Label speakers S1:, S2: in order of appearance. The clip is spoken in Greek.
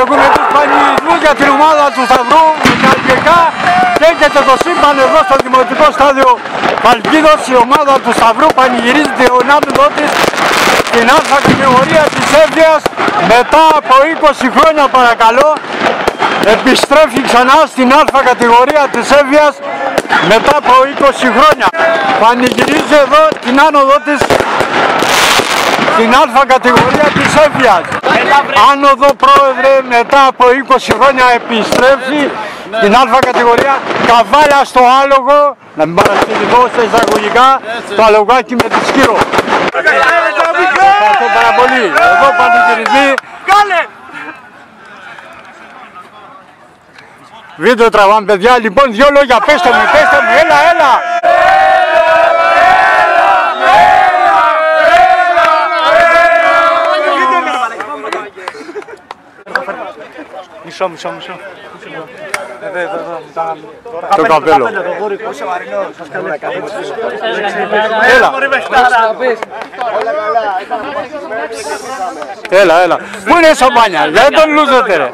S1: Έχουμε τους πανηγυρισμούς για την ομάδα του Σταυρού Μηχανικά και έχετε το σύμπαν εδώ στο Δημοτικό Στάδιο Χαλκίδος. Η ομάδα του Σταυρού πανηγυρίζεται ο ναύδο της στην Α κατηγορία της Εύβοιας μετά από 20 χρόνια, παρακαλώ. Επιστρέφει ξανά στην Α κατηγορία της Εύβοιας μετά από 20 χρόνια. Πανηγυρίζει εδώ την άνοδο της στην Α κατηγορία της Εύβοιας. Άνοδο, πρόεδρε, μετά από 20 χρόνια επιστρέφει στην Α κατηγορία. Καβάλα στο άλογο, να μην παρασυντηθώ στα εισαγωγικά, το αλογάκι με τη Σκύρο. Ευχαριστώ πάρα πολύ. Εδώ πανηγυρισμοί. Βίντεο τραβάμε, παιδιά. Λοιπόν, δύο λόγια, πέστε μου, έλα. Μισό. Το καπέλο. Έλα. Πού είναι η σαμπάνια, δεν τον λούζετε ρε.